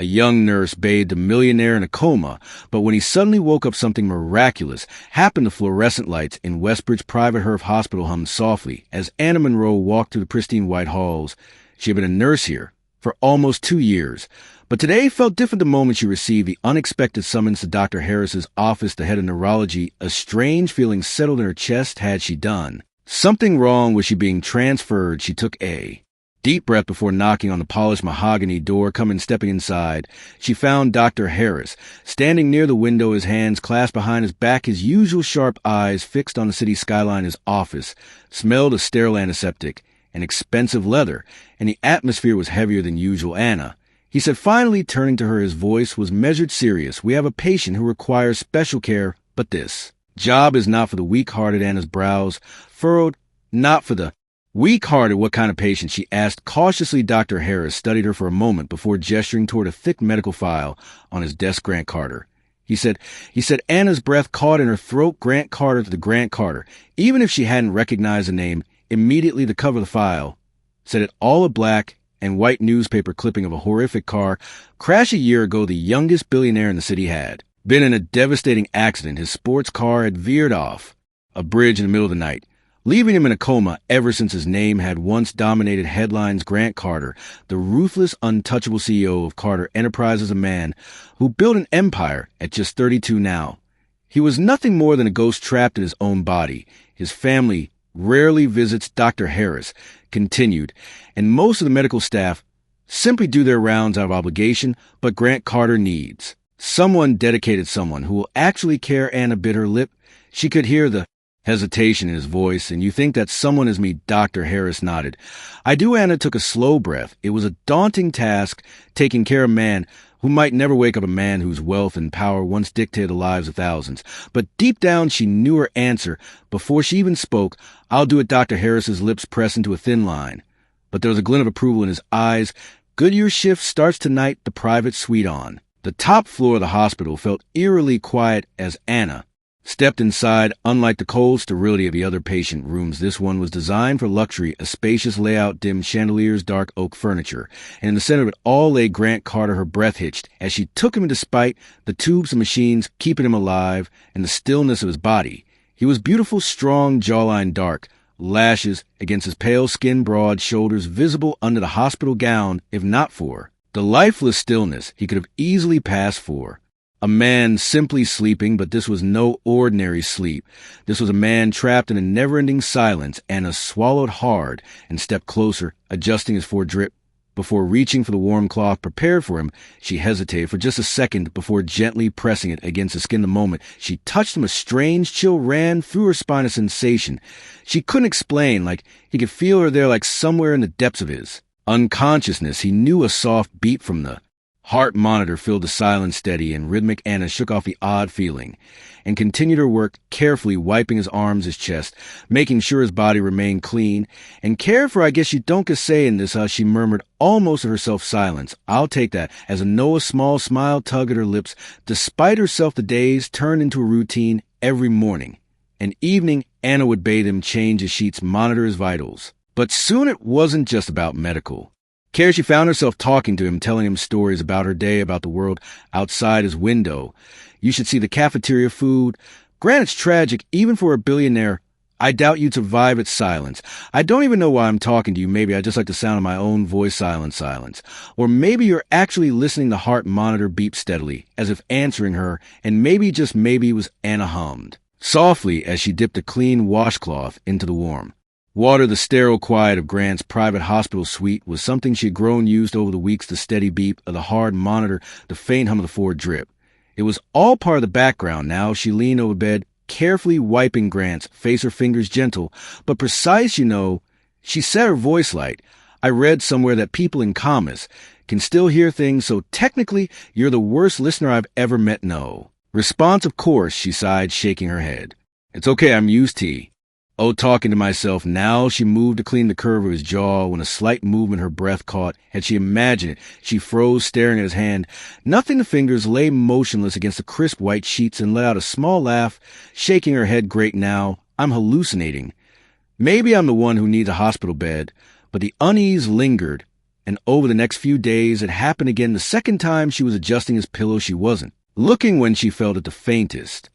A young nurse bathed a millionaire in a coma, but when he suddenly woke up, something miraculous happened. The fluorescent lights in Westbridge Private Health Hospital hummed softly as Anna Monroe walked through the pristine white halls. She had been a nurse here for almost 2 years, but today felt different the moment she received the unexpected summons to Dr. Harris's office, the head of neurology. A strange feeling settled in her chest. Had she done something wrong? Was she being transferred? She took a deep breath before knocking on the polished mahogany door. Stepping inside, she found Dr. Harris standing near the window, his hands clasped behind his back, his usual sharp eyes fixed on the city skyline. His office smelled of sterile antiseptic and expensive leather, and the atmosphere was heavier than usual. "Anna," he said, finally turning to her. His voice was measured, serious. "We have a patient who requires special care, but this job is not for the weak-hearted." Anna's brows furrowed. "Not for the weak-hearted? What kind of patient?" she asked cautiously. Dr. Harris studied her for a moment before gesturing toward a thick medical file on his desk. "Grant Carter," he said. Anna's breath caught in her throat. Grant Carter. The Grant Carter. Even if she hadn't recognized the name immediately, the cover of the file said it all. A black and white newspaper clipping of a horrific car crash a year ago. The youngest billionaire in the city had been in a devastating accident. His sports car had veered off a bridge in the middle of the night, leaving him in a coma. Ever since his name had once dominated headlines, Grant Carter, the ruthless, untouchable CEO of Carter Enterprises, a man who built an empire at just 32 now. He was nothing more than a ghost trapped in his own body. His family rarely visits, Dr. Harris continued, and most of the medical staff simply do their rounds out of obligation, but Grant Carter needs someone dedicated, someone who will actually care. Anna bit her lip. She could hear the hesitation in his voice. "And you think that someone is me?" Dr. Harris nodded. "I do." Anna took a slow breath. It was a daunting task, taking care of a man who might never wake up, a man whose wealth and power once dictated the lives of thousands. But deep down, she knew her answer before she even spoke. "I'll do it." Dr. Harris's lips pressed into a thin line, but there was a glint of approval in his eyes. "Good, your shift starts tonight." The private suite on the top floor of the hospital felt eerily quiet as Anna stepped inside. Unlike the cold sterility of the other patient rooms, this one was designed for luxury. A spacious layout, dim chandeliers, dark oak furniture, and in the center of it all lay Grant Carter. Her breath hitched as she took him, despite the tubes and machines keeping him alive and the stillness of his body. He was beautiful, strong, jawline dark, lashes against his pale skin, broad shoulders visible under the hospital gown. If not for the lifeless stillness, he could have easily passed for a man simply sleeping, but this was no ordinary sleep. This was a man trapped in a never-ending silence. Anna swallowed hard and stepped closer, adjusting his foredrip. Before reaching for the warm cloth prepared for him, she hesitated for just a second before gently pressing it against his skin. The moment she touched him, a strange chill ran through her spine, a sensation she couldn't explain, like he could feel her there, like somewhere in the depths of his unconsciousness. He knew a soft beat from the heart monitor filled the silence, steady and rhythmic. Anna shook off the odd feeling and continued her work, carefully wiping his arms, his chest, making sure his body remained clean and cared for. "I guess you don't get say in this," she murmured, almost to herself. Silence. "I'll take that." As a small smile tugged at her lips. Despite herself, the days turned into a routine. Every morning and evening, Anna would bathe him, change his sheets, monitor his vitals. But soon it wasn't just about medical care. She found herself talking to him, telling him stories about her day, about the world outside his window. "You should see the cafeteria food. Granted, it's tragic, even for a billionaire. I doubt you'd survive its silence. I don't even know why I'm talking to you. Maybe I just like the sound of my own voice." Silence. Or maybe you're actually listening. The heart monitor beeped steadily, as if answering her, and maybe, just maybe, it was. Anna hummed softly as she dipped a clean washcloth into the warm water. The sterile quiet of Grant's private hospital suite was something she had grown used over the weeks. The steady beep of the hard monitor, the faint hum of the forward drip. It was all part of the background now. She leaned over bed, carefully wiping Grant's face, her fingers gentle but precise. She set her voice light. "I read somewhere that people in comas can still hear things, so technically you're the worst listener I've ever met." "No response, of course," she sighed, shaking her head. "It's okay, I'm used to talking to myself." Now she moved to clean the curve of his jaw. When a slight movement her breath caught, had she imagined it, she froze, staring at his hand. Nothing. The fingers lay motionless against the crisp white sheets and let out a small laugh, shaking her head. "Great, now I'm hallucinating. Maybe I'm the one who needs a hospital bed." But the unease lingered And over the next few days, it happened again. The second time she was adjusting his pillow, she wasn't looking when she felt at the faintest.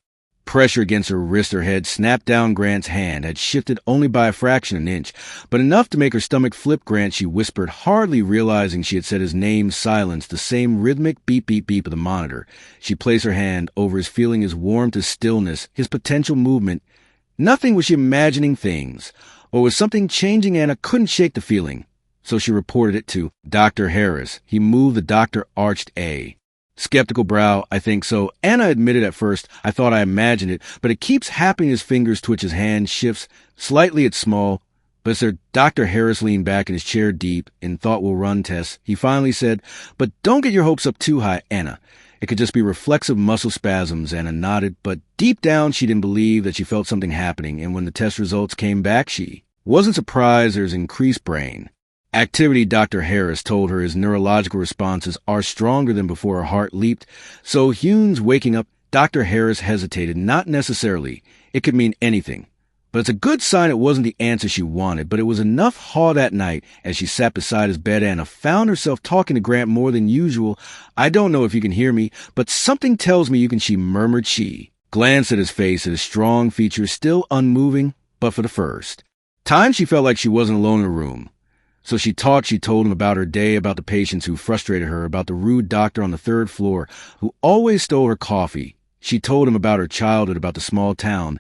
Pressure against her wrist or head snapped down Grant's hand, had shifted only by a fraction of an inch, but enough to make her stomach flip. Grant, she whispered, hardly realizing she had said his name, silenced the same rhythmic beep, beep, beep of the monitor. She placed her hand over his, feeling his warmth, his stillness, his potential movement. Nothing was she imagining things, or was something changing? Anna couldn't shake the feeling, so she reported it to Dr. Harris. He moved the doctor arched A. Skeptical brow, I think so. Anna admitted at first, I thought I imagined it, but it keeps happening. His fingers twitch, his hand shifts. Slightly, it's small. But sir, Dr. Harris leaned back in his chair deep in thought will run tests. He finally said, but don't get your hopes up too high, Anna. It could just be reflexive muscle spasms. Anna nodded, but deep down she didn't believe that she felt something happening, and when the test results came back, she wasn't surprised. There's increased brain activity. Dr. Harris told her his neurological responses are stronger than before. Her heart leaped. So Hune's waking up. Dr. Harris hesitated. Not necessarily. It could mean anything. But it's a good sign it wasn't the answer she wanted. But it was enough. Haw that night, as she sat beside his bed, Anna found herself talking to Grant more than usual. I don't know if you can hear me, but something tells me you can, she murmured. She glanced at his face, at his strong features, still unmoving, but for the first time she felt like she wasn't alone in the room. So she talked. She told him about her day, about the patients who frustrated her, about the rude doctor on the third floor who always stole her coffee. She told him about her childhood, about the small town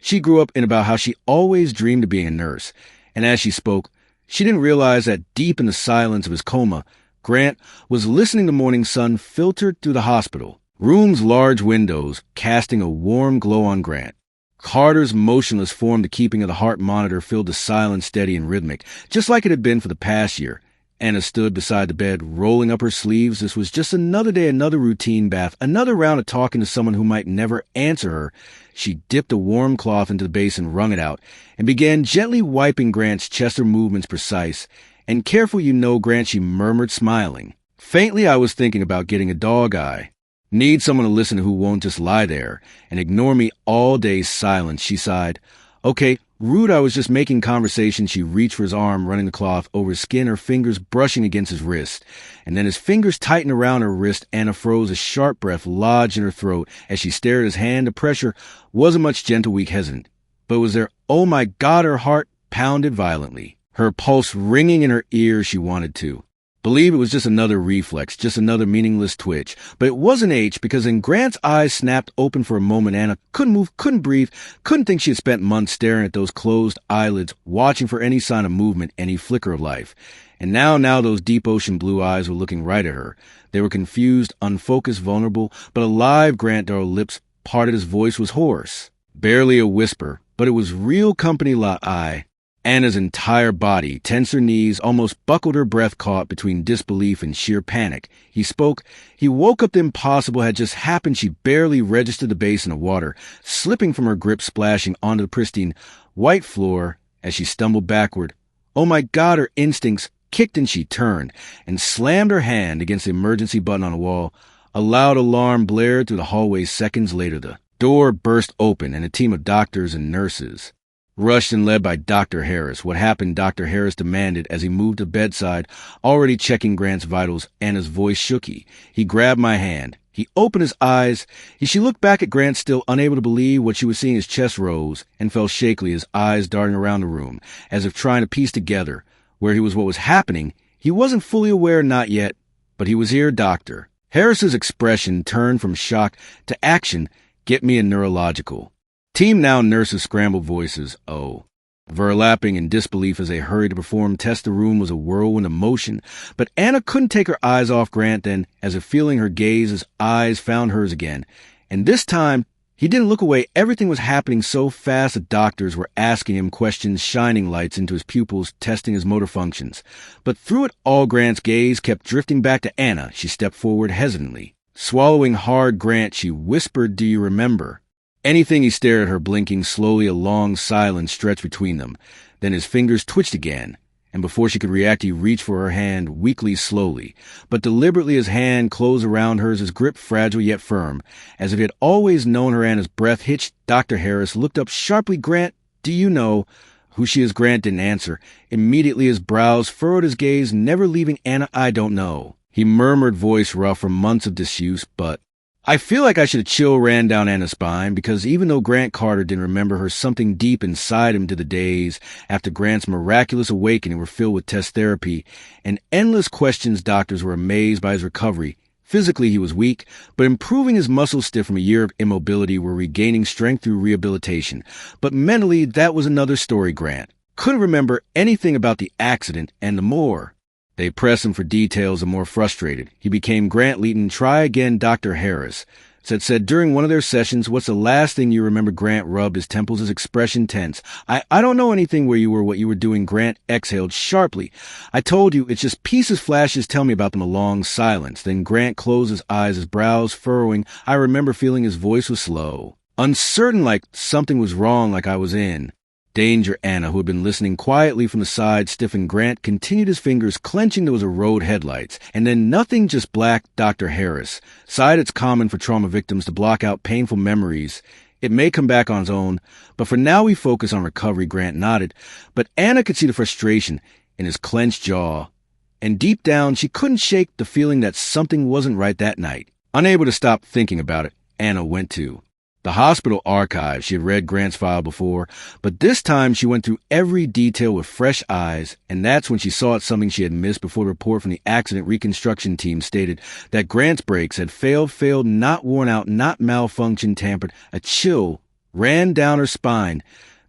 she grew up in, about how she always dreamed of being a nurse. And as she spoke, she didn't realize that deep in the silence of his coma, Grant was listening to morning sun filtered through the hospital room's large windows, casting a warm glow on Grant. Carter's motionless form, the keeping of the heart monitor, filled the silence steady and rhythmic, just like it had been for the past year. Anna stood beside the bed, rolling up her sleeves. This was just another day, another routine bath, another round of talking to someone who might never answer her. She dipped a warm cloth into the basin, wrung it out, and began gently wiping Grant's chest. Her movements precise and careful. You know, Grant, she murmured, smiling. Faintly, I was thinking about getting a dog. I need someone to listen to who won't just lie there and ignore me all day. Silence, she sighed. Okay, rude, I was just making conversation. She reached for his arm, running the cloth over his skin, her fingers brushing against his wrist. And then his fingers tightened around her wrist. Anna froze, a sharp breath lodged in her throat as she stared at his hand. The pressure wasn't much, gentle, weak, hesitant. But was there, oh my God, her heart pounded violently, her pulse ringing in her ears. She wanted to believe it was just another reflex, just another meaningless twitch. But it wasn't H, because then Grant's eyes snapped open for a moment. Anna couldn't move, couldn't breathe, couldn't think she had spent months staring at those closed eyelids, watching for any sign of movement, any flicker of life. And now those deep ocean blue eyes were looking right at her. They were confused, unfocused, vulnerable, but alive. Grant Darrell's lips parted. His voice was hoarse, barely a whisper, but it was real company. Anna's entire body tensed, her knees almost buckled, her breath caught between disbelief and sheer panic. He spoke. He woke up. The impossible had just happened. She barely registered the basin of water slipping from her grip, splashing onto the pristine white floor as she stumbled backward. Oh my God, her instincts kicked, and she turned and slammed her hand against the emergency button on the wall. A loud alarm blared through the hallway. Seconds later, the door burst open and a team of doctors and nurses rushed and led by Dr. Harris. What happened? Dr. Harris demanded as he moved to bedside, already checking Grant's vitals. Anna's voice shook. He grabbed my hand. He opened his eyes. She looked back at Grant, still unable to believe what she was seeing. His chest rose and fell shakily, his eyes darting around the room, as if trying to piece together where he was, what was happening. He wasn't fully aware, not yet, but he was here. Dr. Harris's expression turned from shock to action. Get me a neurological team now. Nurses scrambled voices, overlapping in disbelief as they hurried to perform tests. The room was a whirlwind of motion, but Anna couldn't take her eyes off Grant. Then, as if feeling her gaze, his eyes found hers again. And this time, he didn't look away. Everything was happening so fast. The doctors were asking him questions, shining lights into his pupils, testing his motor functions. But through it all, Grant's gaze kept drifting back to Anna. She stepped forward hesitantly. Swallowing hard, Grant, she whispered, do you remember anything? He stared at her, blinking slowly. A long silence stretched between them. Then his fingers twitched again, and before she could react, he reached for her hand, weakly, slowly, but deliberately. His hand closed around hers, his grip fragile yet firm, as if he had always known her. Anna's breath hitched. Dr. Harris looked up sharply. Grant, do you know? Who she is, Grant didn't answer. Immediately his brows furrowed, his gaze never leaving Anna. I don't know. He murmured, voice rough from months of disuse, but I feel like I should. A chill ran down Anna's spine, because even though Grant Carter didn't remember her, something deep inside him to the days after Grant's miraculous awakening were filled with test therapy and endless questions. Doctors were amazed by his recovery. Physically, he was weak, but improving. His muscles stiff from a year of immobility were regaining strength through rehabilitation. But mentally, that was another story. Grant couldn't remember anything about the accident, and the more they pressed him for details, the more frustrated he became. Grant Leeton, try again, Dr. Harris said during one of their sessions. What's the last thing you remember? Grant rubbed his temples, his expression tense. I don't know anything. Where you were, what you were doing. Grant exhaled sharply. I told you, it's just pieces, flashes. Tell me about them. A long silence. Then Grant closed his eyes, his brows furrowing. I remember feeling. His voice was slow, uncertain, like something was wrong, like I was in danger. Anna, who had been listening quietly from the side, stiffened. Grant continued, his fingers clenching. There was a road, headlights, and then nothing, just black. Dr. Harris sighed. It's common for trauma victims to block out painful memories. It may come back on its own, but for now we focus on recovery. Grant nodded, but Anna could see the frustration in his clenched jaw, and deep down she couldn't shake the feeling that something wasn't right that night. Unable to stop thinking about it, Anna went to the hospital archive. She had read Grant's file before, but this time she went through every detail with fresh eyes, and that's when she saw it, something she had missed before. The report from the accident reconstruction team stated that Grant's brakes had failed, not worn out, not malfunctioned, tampered. A chill ran down her spine.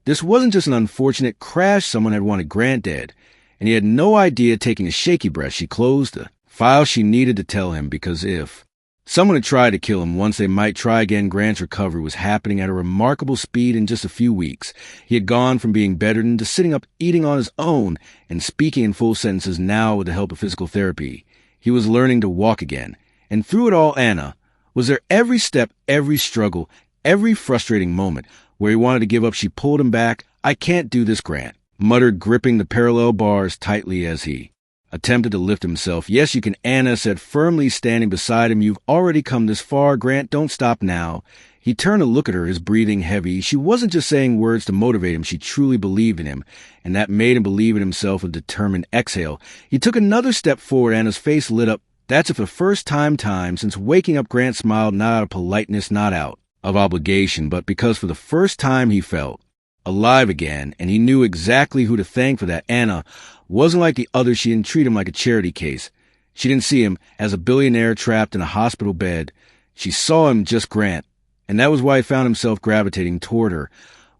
This wasn't just an unfortunate crash. Someone had wanted Grant dead, and he had no idea. Taking a shaky breath, she closed the file. She needed to tell him, because if someone had tried to kill him once, they might try again. Grant's recovery was happening at a remarkable speed. In just a few weeks, he had gone from being bedridden to sitting up, eating on his own, and speaking in full sentences. Now, with the help of physical therapy, he was learning to walk again. And through it all, Anna was there every step, every struggle, every frustrating moment where he wanted to give up. She pulled him back. I can't do this, Grant muttered, gripping the parallel bars tightly as he attempted to lift himself. Yes, you can, Anna said firmly, standing beside him. You've already come this far, Grant. Don't stop now. He turned to look at her, his breathing heavy. She wasn't just saying words to motivate him. She truly believed in him, and that made him believe in himself. A determined exhale, he took another step forward. Anna's face lit up. That's it. For the first time since waking up, Grant smiled, not out of politeness, not out of obligation, but because for the first time he felt alive again, and he knew exactly who to thank for that. Anna wasn't like the others. She didn't treat him like a charity case. She didn't see him as a billionaire trapped in a hospital bed. She saw him just Grant, and that was why he found himself gravitating toward her.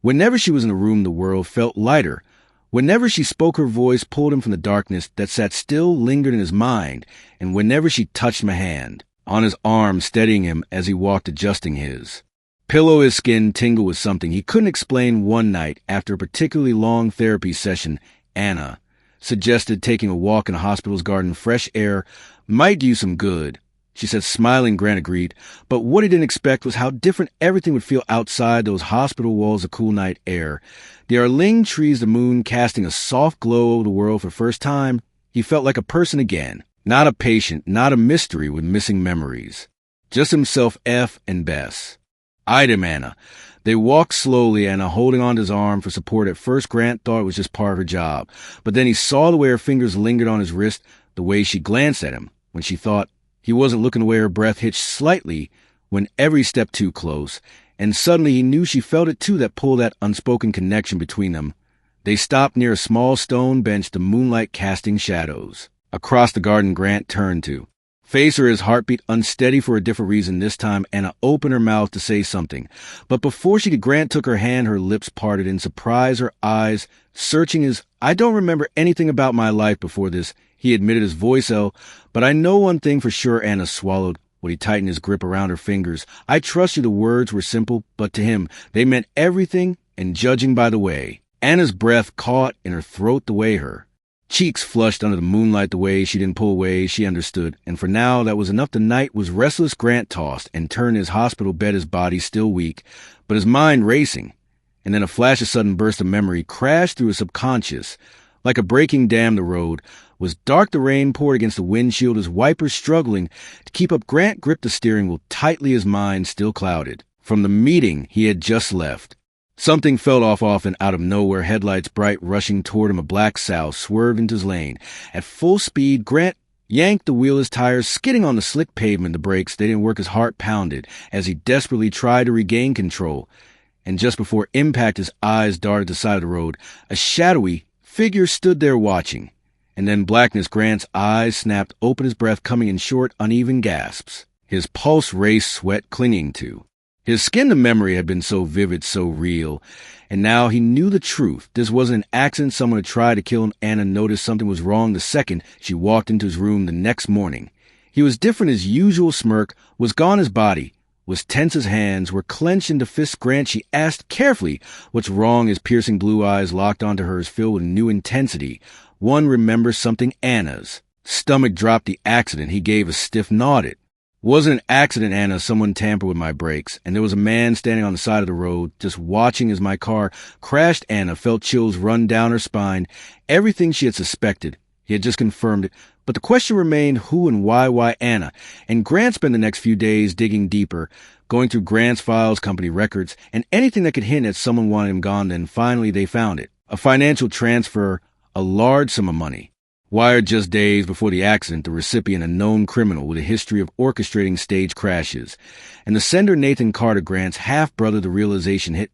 Whenever she was in a room, the world felt lighter. Whenever she spoke, her voice pulled him from the darkness that sat still, lingered in his mind. And whenever she touched him, a hand on his arm, steadying him as he walked, adjusting his pillow, his skin tingled with something he couldn't explain. One night, after a particularly long therapy session, Anna suggested taking a walk in a hospital's garden. Fresh air might do you some good, she said, smiling. Grant agreed, but what he didn't expect was how different everything would feel outside those hospital walls. The cool night air, the Arling trees, the moon casting a soft glow over the world. For the first time, he felt like a person again, not a patient, not a mystery with missing memories, just himself. F and Bess eyed him. Anna. They walked slowly, Anna holding onto his arm for support. At first, Grant thought it was just part of her job, but then he saw the way her fingers lingered on his wrist, the way she glanced at him when she thought he wasn't looking away. Her breath hitched slightly when every step too close, and suddenly he knew she felt it too, that pull, that unspoken connection between them. They stopped near a small stone bench, the moonlight casting shadows across the garden. Grant turned to face her, his heartbeat unsteady for a different reason this time. Anna opened her mouth to say something, but before she could, Grant took her hand. Her lips parted in surprise, her eyes searching his. I don't remember anything about my life before this, he admitted, his voice low, but I know one thing for sure. Anna swallowed when he tightened his grip around her fingers. I trust you. The words were simple, but to him they meant everything, and judging by the way Anna's breath caught in her throat, the way her cheeks flushed under the moonlight, the way she didn't pull away, she understood. And for now, that was enough. The night was restless. Grant tossed and turned in his hospital bed, his body still weak, but his mind racing. And then a flash, a sudden burst of memory crashed through his subconscious. Like a breaking dam, the road was dark. The rain poured against the windshield, his wipers struggling to keep up. Grant gripped the steering wheel tightly, his mind still clouded from the meeting he had just left. Something fell off and out of nowhere, headlights bright, rushing toward him. A black sow swerved into his lane. At full speed, Grant yanked the wheel of his tires, skidding on the slick pavement. The brakes, they didn't work. His heart pounded as he desperately tried to regain control. And just before impact, his eyes darted to the side of the road. A shadowy figure stood there watching. And then blackness. Grant's eyes snapped open, his breath coming in short, uneven gasps. His pulse raced, sweat clinging to. His skin to memory had been so vivid, so real, and now he knew the truth. This wasn't an accident. Someone had tried to kill him. Anna noticed something was wrong the second she walked into his room the next morning. He was different. His usual smirk was gone. His body was tense. His hands were clenched into fists. Grant, she asked carefully, "What's wrong?" His piercing blue eyes locked onto hers, filled with new intensity. One remembers something. Anna's stomach dropped. The accident. He gave a stiff nod. "Wasn't an accident, Anna. Someone tampered with my brakes, and there was a man standing on the side of the road, just watching as my car crashed." Anna felt chills run down her spine. Everything she had suspected, he had just confirmed it. But the question remained, who and why Anna? And Grant spent the next few days digging deeper, going through Grant's files, company records, and anything that could hint at someone wanted him gone. Then finally they found it. A financial transfer, a large sum of money. Wired just days before the accident, the recipient a known criminal with a history of orchestrating stage crashes. And the sender, Nathan Carter, Grant's half-brother. The realization hit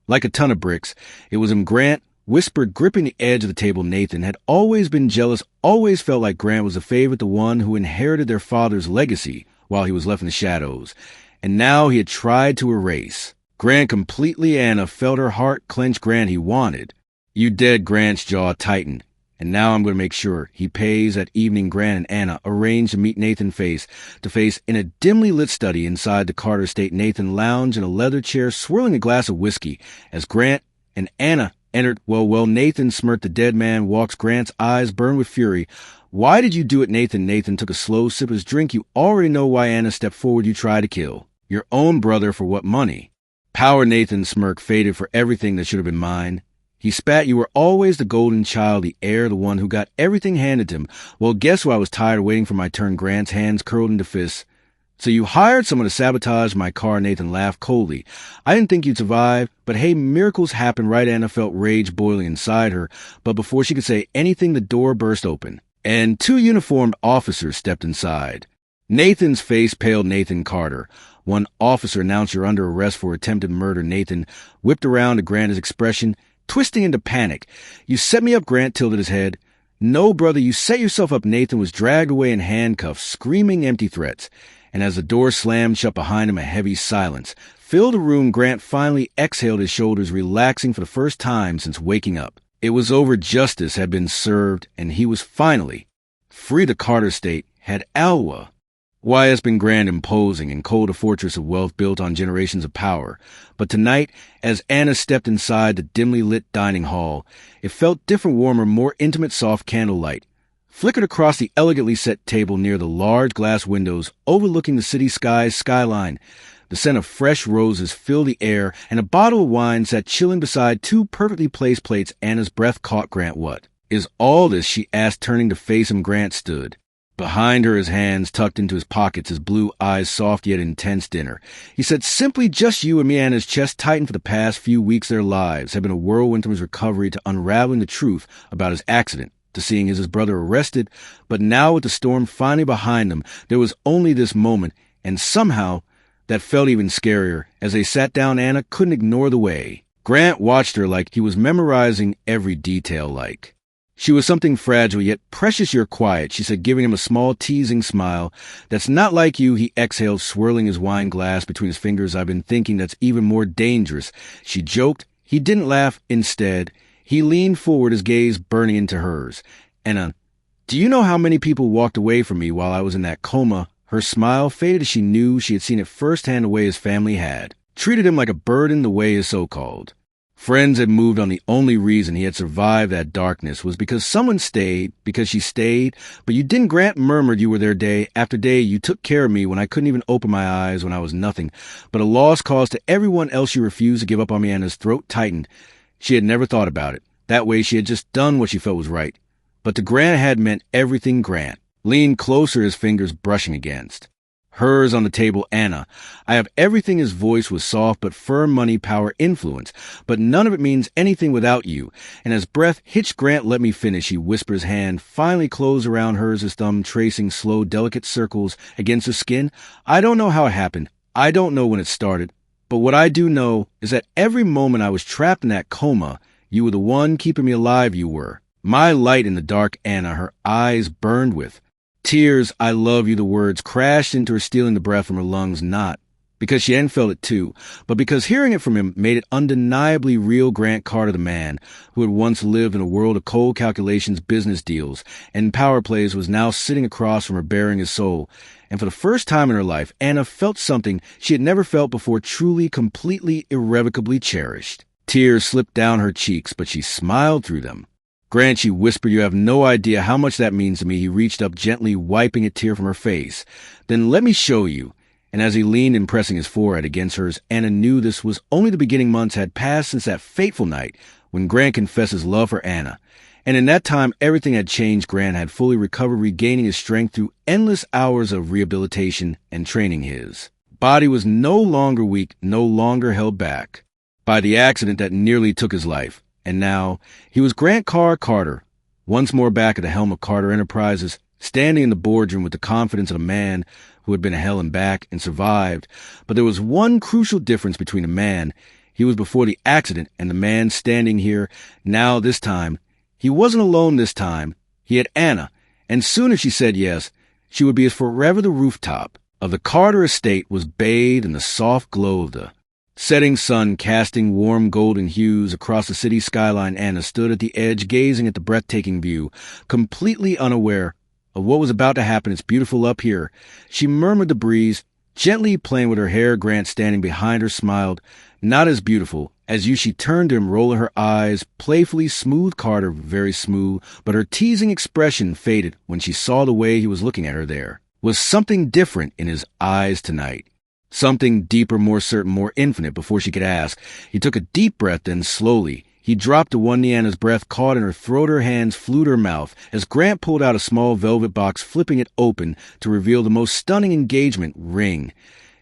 like a ton of bricks. It was him. Grant whispered, gripping the edge of the table. Nathan had always been jealous, always felt like Grant was the favorite, the one who inherited their father's legacy while he was left in the shadows. And now he had tried to erase Grant completely. Anna felt her heart clench. Grant, he wanted. "You dead." Grant's jaw tightened. "And now I'm going to make sure he pays." That evening, Grant and Anna arranged to meet Nathan face to face in a dimly lit study inside the Carter estate. Nathan lounged in a leather chair, swirling a glass of whiskey. As Grant and Anna entered, well, Nathan smirked. The dead man walks. Grant's eyes burned with fury. "Why did you do it, Nathan?" Nathan took a slow sip of his drink. "You already know why." Anna stepped forward. "You tried to kill your own brother. For what money?" "Power." Nathan's smirk faded. "For everything that should have been mine." He spat. "You were always the golden child, the heir, the one who got everything handed to him. Well, guess what? I was tired of waiting for my turn." Grant's hands curled into fists. "So you hired someone to sabotage my car?" Nathan laughed coldly. "I didn't think you'd survive, but hey, miracles happen, right?" Anna felt rage boiling inside her, but before she could say anything, the door burst open, and two uniformed officers stepped inside. Nathan's face paled. "Nathan Carter." One officer announced, "You're under arrest for attempted murder." Nathan whipped around to grant his expression, twisting into panic. "You set me up." Grant tilted his head. "No, brother, you set yourself up." Nathan was dragged away in handcuffs, screaming empty threats. And as the door slammed shut behind him, a heavy silence filled the room. Grant finally exhaled, his shoulders relaxing for the first time since waking up. It was over. Justice had been served, and he was finally free. The Carter estate had Alwa. Why, it's been grand, imposing, and cold, a fortress of wealth built on generations of power. But tonight, as Anna stepped inside the dimly lit dining hall, it felt different, warmer, more intimate. Soft candlelight flickered across the elegantly set table near the large glass windows overlooking the city sky's skyline. The scent of fresh roses filled the air, and a bottle of wine sat chilling beside two perfectly placed plates. Anna's breath caught. "Grant, what is all this?" she asked, turning to face him. Grant stood behind her, his hands tucked into his pockets, his blue eyes soft yet intense. "Dinner," he said simply. "Just you and me." Anna's chest tightened. For the past few weeks, their lives had been a whirlwind, from his recovery to unraveling the truth about his accident to seeing his brother arrested. But now, with the storm finally behind them, there was only this moment, and somehow that felt even scarier. As they sat down, Anna couldn't ignore the way Grant watched her, like he was memorizing every detail. Like she was something fragile yet precious. "You're quiet," she said, giving him a small teasing smile. "That's not like you." He exhaled, swirling his wine glass between his fingers. "I've been thinking that's even more dangerous," she joked. He didn't laugh. Instead, he leaned forward, his gaze burning into hers. "Anna, do you know how many people walked away from me while I was in that coma?" Her smile faded as she knew she had seen it firsthand, the way his family had treated him like a burden, the way his so-called friends had moved on. The only reason he had survived that darkness was because someone stayed, because she stayed. "But you didn't." Grant murmured. "You were there day after day. You took care of me when I couldn't even open my eyes, when I was nothing but a lost cause to everyone else. You refused to give up on me." Anna's throat tightened. She had never thought about it that way. She had just done what she felt was right. But to Grant had meant everything. Grant leaned closer, his fingers brushing against Hers on the table, Anna. I have everything. His voice was soft but firm, money, power, influence. But none of it means anything without you. And as breath hitched Grant, let me finish, he whispered, his hand finally closed around hers, his thumb tracing slow, delicate circles against her skin. I don't know how it happened. I don't know when it started. But what I do know is that every moment I was trapped in that coma, you were the one keeping me alive, you were. My light in the dark, Anna, her eyes burned with. Tears, I love you, the words crashed into her, stealing the breath from her lungs, not because she hadn't felt it too, but because hearing it from him made it undeniably real. Grant Carter, the man who had once lived in a world of cold calculations, business deals, and power plays, was now sitting across from her, bearing his soul. And for the first time in her life, Anna felt something she had never felt before, truly, completely, irrevocably cherished. Tears slipped down her cheeks, but she smiled through them. Grant, she whispered, you have no idea how much that means to me. He reached up, gently wiping a tear from her face. Then let me show you. And as he leaned and pressing his forehead against hers, Anna knew this was only the beginning. Months had passed since that fateful night when Grant confessed his love for Anna. And in that time, everything had changed. Grant had fully recovered, regaining his strength through endless hours of rehabilitation and training. His body was no longer weak, no longer held back by the accident that nearly took his life. And now he was Grant Carter, once more back at the helm of Carter Enterprises, standing in the boardroom with the confidence of a man who had been to hell and back and survived. But there was one crucial difference between the man he was before the accident and the man standing here now. This time, he wasn't alone. This time, he had Anna, and soon as she said yes, she would be as forever. The rooftop of the Carter estate was bathed in the soft glow of the setting sun, casting warm golden hues across the city skyline. Anna stood at the edge, gazing at the breathtaking view, completely unaware of what was about to happen. It's beautiful up here, she murmured, the breeze gently playing with her hair. Grant, standing behind her, smiled. Not as beautiful as you. She turned to him, rolling her eyes playfully. Smooth, Carter, very smooth, but her teasing expression faded when she saw the way he was looking at her. There was something different in his eyes tonight. Something deeper, more certain, more infinite. Before she could ask, he took a deep breath, then slowly he dropped to one knee. Anna's breath caught in her throat. Her hands flew to her mouth as Grant pulled out a small velvet box, flipping it open to reveal the most stunning engagement ring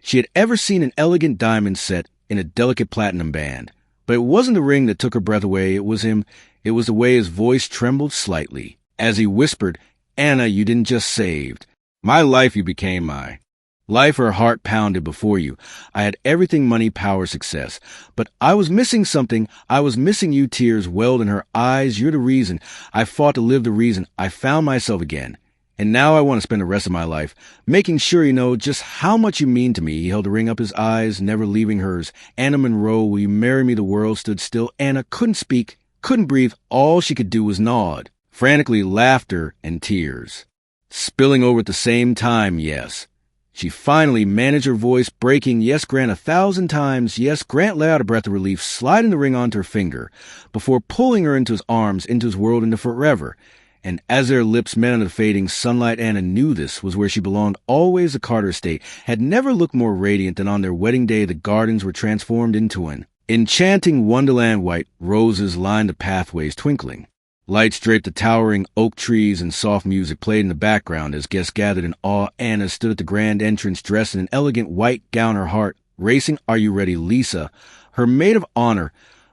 she had ever seen, an elegant diamond set in a delicate platinum band. But it wasn't the ring that took her breath away. It was him. It was the way his voice trembled slightly as he whispered, Anna, you didn't just saved my life, you became my life. Her heart pounded. Before you, I had everything, money, power, success. But I was missing something. I was missing you. Tears welled in her eyes. You're the reason I fought to live, the reason I found myself again. And now I want to spend the rest of my life making sure you know just how much you mean to me. He held the ring up, his eyes never leaving hers. Anna Monroe, will you marry me? The world stood still. Anna couldn't speak, couldn't breathe. All she could do was nod. Frantically, laughter and tears spilling over at the same time. Yes. She finally managed her voice, breaking, yes, Grant, 1,000 times. Yes, Grant let out a breath of relief, sliding the ring onto her finger before pulling her into his arms, into his world, into forever. And as their lips met under the fading sunlight, Anna knew this was where she belonged always. The Carter estate had never looked more radiant than on their wedding day. The gardens were transformed into an enchanting wonderland. White roses lined the pathways, twinkling lights draped the towering oak trees, and soft music played in the background as guests gathered in awe. Anna stood at the grand entrance, dressed in an elegant white gown, her heart racing. Are you ready? Lisa, her maid of honor,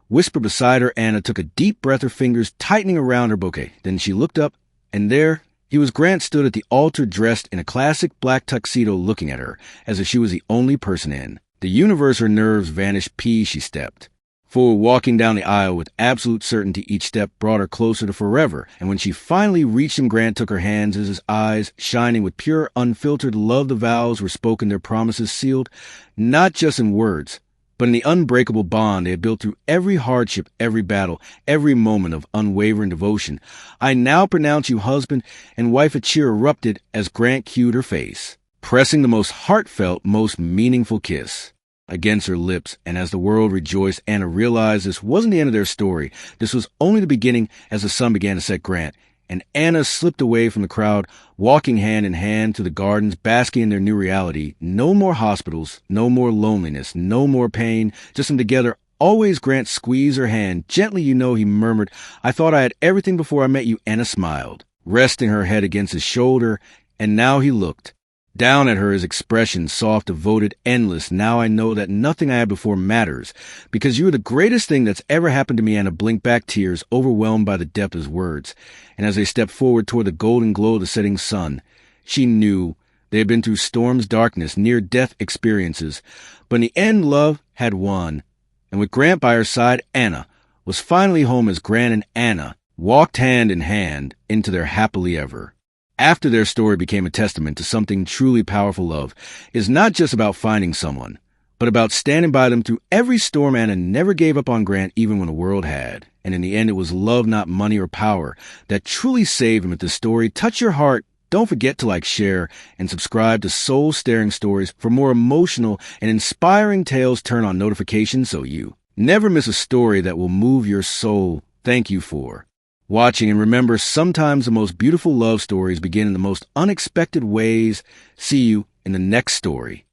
whispered beside her. Anna took a deep breath, her fingers tightening around her bouquet. Then she looked up, and there he was. Grant stood at the altar, dressed in a classic black tuxedo, looking at her as if she was the only person in the universe. Her nerves vanished. She stepped forward, walking down the aisle with absolute certainty. Each step brought her closer to forever. And when she finally reached him, Grant took her hands, his eyes shining with pure, unfiltered love. The vows were spoken, their promises sealed, not just in words, but in the unbreakable bond they had built through every hardship, every battle, every moment of unwavering devotion. I now pronounce you husband and wife. A cheer erupted as Grant cued her face, pressing the most heartfelt, most meaningful kiss against her lips. And as the world rejoiced, Anna realized this wasn't the end of their story. This was only the beginning. As the sun began to set, Grant and Anna slipped away from the crowd, walking hand in hand to the gardens, basking in their new reality. No more hospitals, no more loneliness, no more pain, just them together. Always. Grant squeezed her hand gently. You know, he murmured, I thought I had everything before I met you. Anna smiled, resting her head against his shoulder, and now he looked Down at her, his expression, soft, devoted, endless. Now I know that nothing I had before matters, because you are the greatest thing that's ever happened to me. Anna blinked back tears, overwhelmed by the depth of his words. And as they stepped forward toward the golden glow of the setting sun, she knew they had been through storms, darkness, near-death experiences. But in the end, love had won. And with Grant by her side, Anna was finally home as Grant and Anna walked hand in hand into their happily ever. After their story became a testament to something truly powerful, love is not just about finding someone, but about standing by them through every storm. Anna never gave up on Grant, even when the world had. And in the end, it was love, not money or power, that truly saved him. If this story touched your heart, don't forget to like, share, and subscribe to Soul-Staring Stories for more emotional and inspiring tales. Turn on notifications so you never miss a story that will move your soul. Thank you for watching, and remember, sometimes the most beautiful love stories begin in the most unexpected ways. See you in the next story.